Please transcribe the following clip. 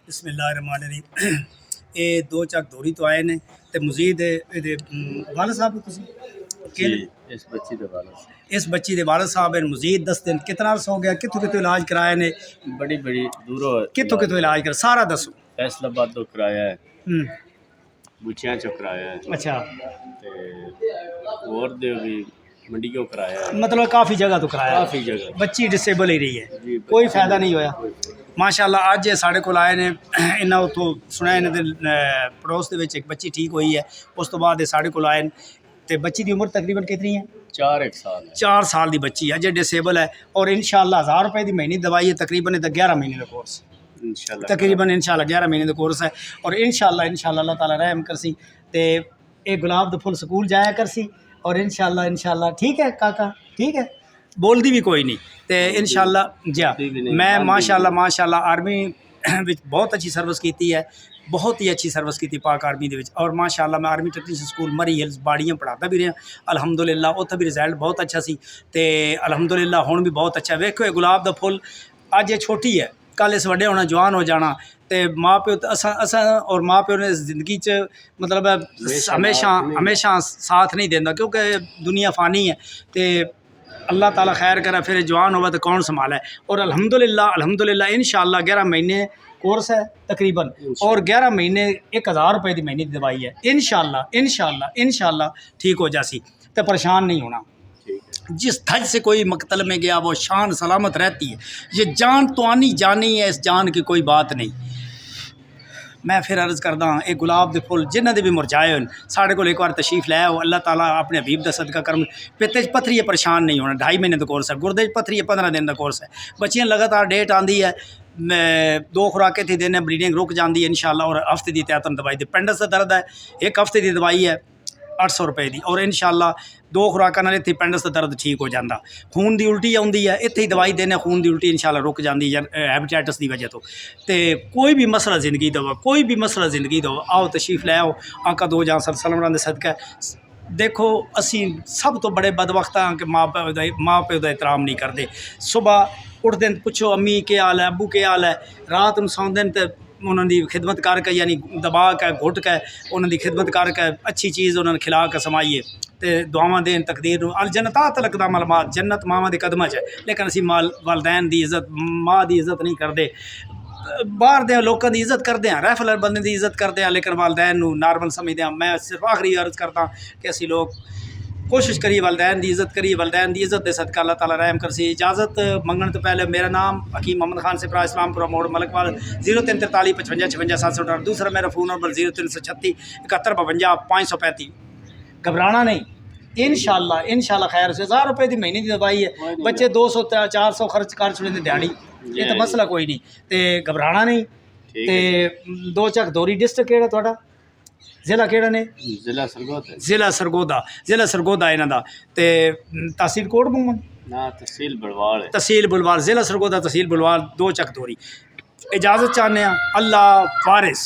बिस्मिल्लाहिर्रहमानिर्रहीम। ये दो ਚੱਕ ਦੌਰੀ ਤੋਂ ਆਏ ਨੇ ਤੇ ਮਜ਼ੀਦ ਇਹਦੇ ਵਾਲਦ ਸਾਹਿਬ ਤੁਸੀਂ इस बच्ची का वाला इस बच्ची के वालद साहब ने मजीद 10 दिन कितना अर्स हो गया कितों इलाज कराए ने बड़ी बड़ी दूरों कितों इलाज कर सारा दसो फैसलाबाद तो कराया है बुचियां चो कराया है अच्छा ते और दे भी मंडियों कराया है मतलब काफ़ी जगह तो कराया काफ़ी जगह बच्ची डिसेबल ही रही है जी, कोई फायदा नहीं होया माशाअल्लाह अज ये साढ़े को आए ने इन्हें उतों सुना इन्हें पड़ोस के एक बच्ची ठीक हुई है उस तो बाद साढ़े को आए तो बच्ची की उम्र तकरीबन कितनी है 4 साल है 4 साल की बच्ची है जो डिसेबल है और इंशाअल्लाह 1000 रुपए की महीने दवाई है तकरीबन 11 महीने का कोर्स इंशाल्लाह तकरीबन इंशाअल्लाह 11 महीने का कोर्स है और इंशाअल्लाह अल्लाह ताला रहम करसी तो ये गुलाब द फुल स्कूल जाया करसी और इंशाअल्लाह ठीक है काका ठीक है बोलती भी कोई नहीं तो इंशाअल्लाह जी मैं माशाअल्लाह आर्मी बहुत अच्छी सर्विस की है बहुत ही अच्छी सर्विस की पाक आर्मी के और माशाअल्लाह मैं आर्मी टेक्नीशियन स्कूल मरी हिल्स बाड़ियाँ पढ़ाता भी रहा अलहमदुलिल्लाह उत्थे भी रिजल्ट बहुत अच्छा सी ते अलहमदुलिल्लाह हुण भी बहुत अच्छा वेखो गुलाब दा फुल अज ये छोटी है कल इस वड्डे होना जवान हो जाना तो माँ प्यो असा और माँ प्यो ने जिंदगी च मतलब हमेशा साथ नहीं देंदा क्योंकि दुनिया फानी है तो अल्लाह ताला खैर करे फिर जवान होगा तो कौन संभाला है और अल्हम्दुलिल्लाह इंशाअल्लाह 11 महीने कोर्स है तकरीबन और 11 महीने 1000 रुपए की महीने की दवाई है इंशाअल्लाह ठीक हो जासी तो परेशान नहीं होना जिस धज से कोई मकतल में गया वो शान सलामत रहती है ये जान तो आनी जानी है इस जान की कोई बात नहीं मैं फिर अर्ज़ करदा हाँ ये गुलाब के फुल जिन्होंने भी मुरझाए हो साढ़े को एक बार तशरीफ लै आओ अल्लाह ताला अपने हबीब का सदका करम पित्ते पत्थरी है परेशान नहीं होना 2.5 महीने का कोर्स है गुरदे पत्थरी है 15 दिन का कोर्स है बच्चियां लगातार डेट आती है 2 खुराकें थी देने ब्लीडिंग रुक जाती है इंशाअल्लाह और हफ्ते की त्यातन दवाई दी पेंडस का दर्द है 1 हफ्ते की दवाई है 800 रुपए की और इंशाअल्लाह 2 खुराक नाल इत्थे पेंडस का दर्द ठीक हो जाता खून की उल्टी आती है इत्थे ही दवाई देने खून की उल्टी इंशाअल्लाह रुक जाती है हैपेटाइटिस की वजह तो कोई भी मसला जिंदगी का हो कोई भी मसला जिंदगी का हो आओ तशरीफ लै आओ आका दो जहां सल्लल्लाहु अलैहि वसल्लम सदका देखो असी सब तो बड़े बदबख्त हाँ कि माँ प्यो का एहतराम नहीं करते सुबह उठते पुछो अम्मी के हाल है अबू के हाल है रात में सौंदे तो उन्होंने खिदमत करके यानी दबा के घुट के उन्होंने खिदमत करके अच्छी चीज़ उन्होंने खिला के समाइए तो दुआवां देन तकदीर अल जन्नता तलक दा मलमात जन्नत मावां दे कदमां च है लेकिन असी वालदैन की इज्जत माँ की इज्जत नहीं करते बाहर दे लोगों की इज्जत करते हैं रैफलर बंदे की इज्जत करते हैं लेकिन वालदैन नॉर्मल समझते हैं मैं सिर्फ आखिरी अर्ज करता कि असी लोग कोशिश करिए वालदैन की इज्जत करिए वालदैन की इज्जत के सदका अल्लाह ताला रहम कर सी इजाज़त मंगने तो पहले मेरा नाम हकीम मोहम्मद खान से इस्लामपुरा मोड़ मलकवाल 0343 55 56 718 दूसरा मेरा फ़ोन नंबर 0336 71 52 535 घबराना नहीं इंशाअल्लाह खैर से 1000 रुपए की महीने की दवाई है बच्चे 200 400 खर्च कर छुड़े दिहाड़ी ये तो मसला कोई नहीं तो घबराना नहीं तो 2 ਚੱਕ दौरी डिस्ट्रिक्ट केड़ा तुहाडा जिला केड़ा ने जिला सरगोदा इन्हां दा ते तहसील कोट मुंगन ना तहसील बुलवाल जिला सरगोदा तहसील बुलवाल 2 ਚੱਕ दौरी इजाज़त चाहने अल्लाह वारिस।